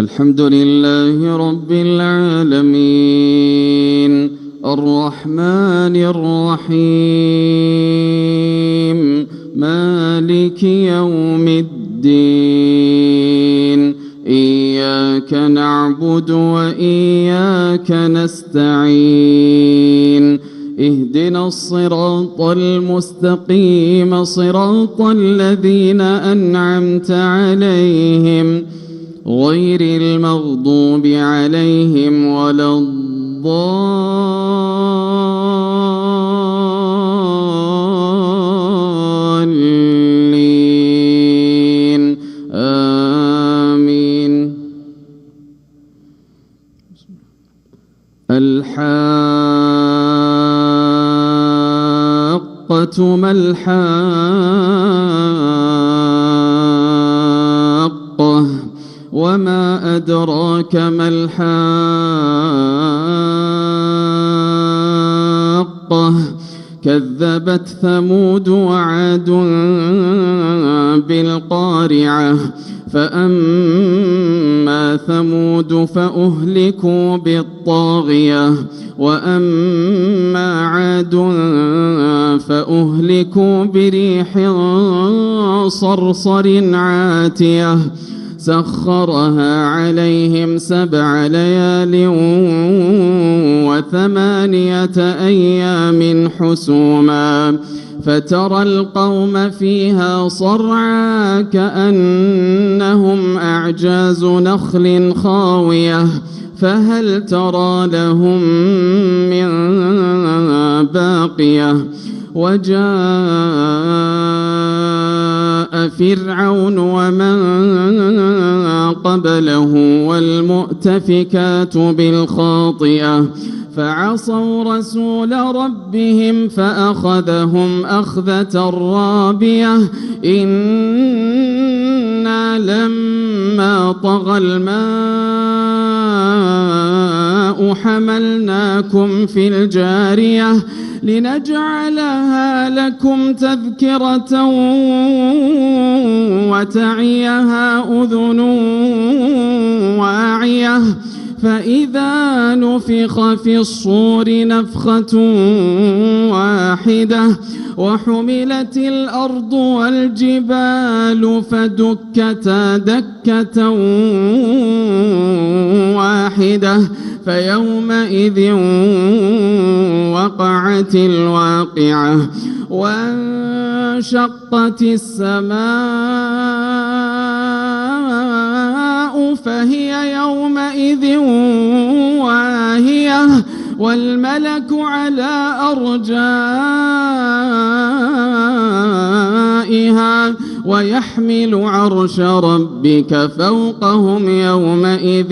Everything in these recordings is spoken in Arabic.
الحمد لله رب العالمين الرحمن الرحيم مالك يوم الدين إياك نعبد وإياك نستعين اهدنا الصراط المستقيم صراط الذين أنعمت عليهم غير المغضوب عليهم ولا الضالين آمين. الحاقة ما الحاقة وما أدراك ما الحاقة كذبت ثمود وعاد بالقارعة فأما ثمود فأهلكوا بالطاغية وأما عاد فأهلكوا بريح صرصر عاتية سخرها عليهم 7 ليال و8 أيام حسوما فترى القوم فيها صرعى كأنهم أعجاز نخل خاوية فهل ترى لهم من باقية وجاء فرعون ومن قبله والمؤتفكات بالخاطئة فعصوا رسول ربهم فأخذهم أخذة رابية إنا لما طغى الماء حملناكم في الجارية لنجعلها لكم تذكرة وتعيها أذن واعية فإذا نفخ في الصور نفخة واحدة وحملت الأرض والجبال فدكتا دكة واحدة فيومئذ وقعت الواقعة وانشقت السماء فهي يومئذ واهية والملك على أرجائها ويحمل عرش ربك فوقهم يومئذ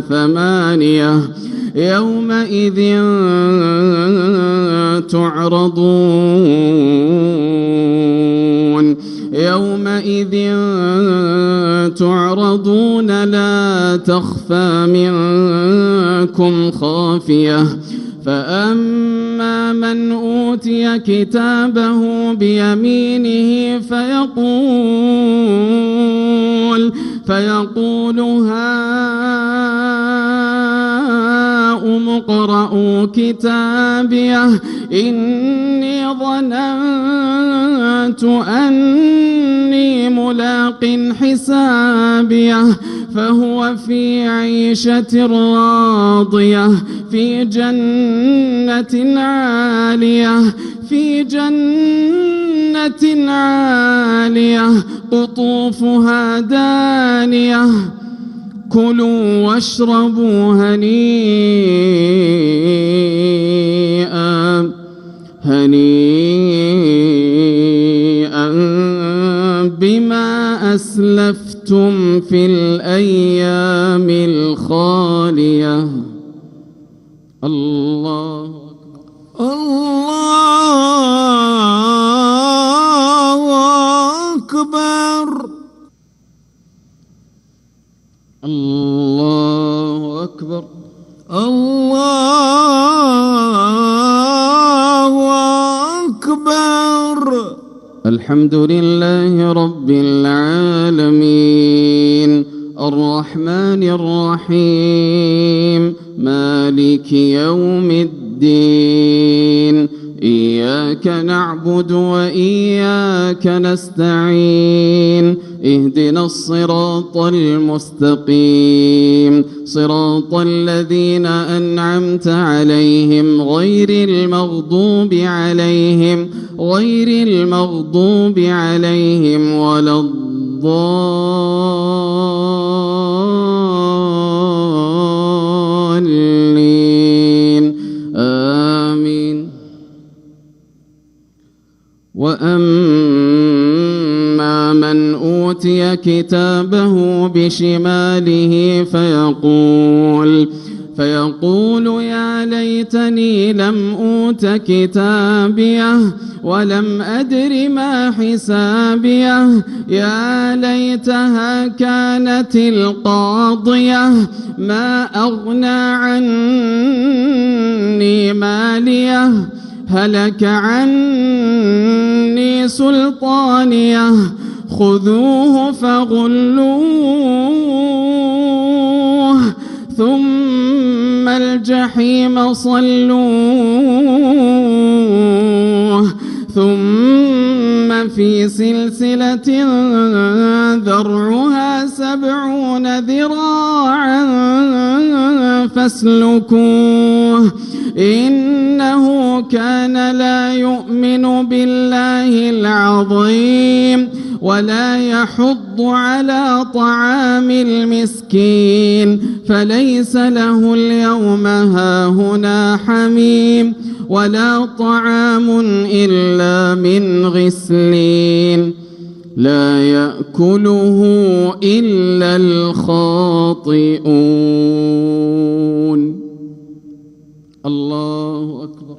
8 يومئذ تعرضون لا تخفى منكم خافية فأما من أوتي كتابه بيمينه فيقول هاؤم اقرءوا كتابيه إني ظننت أني ملاق حسابيه فهو في عيشة راضية في جنة عالية قطوفها دانية كلوا واشربوا هنيئا بما أسلفتم في الأيام الخالية. الله أكبر الله أكبر الله أكبر. الحمد لله رب العالمين الرحمن الرحيم مالك يوم الدين إياك نعبد وإياك نستعين اهدنا الصراط المستقيم صراط الذين أنعمت عليهم غير المغضوب عليهم ولا الضالين آمين. وأما من أوتي كتابه بشماله فيقول يا ليتني لم أوت كتابيه ولم أدر ما حسابيه يا ليتها كانت القاضية ما أغنى عني ماليه هلك عني سلطانيه خذوه فغلوه ثم الجحيم صلوه ثم في سلسلة ذرعها 70 ذراعا فاسلكوه إنه كان لا يؤمن بالله العظيم ولا يحض على طعام المسكين فليس له اليوم هاهنا حميم ولا طعام إلا من غسلين لا يأكله إلا الخاطئون. الله أكبر.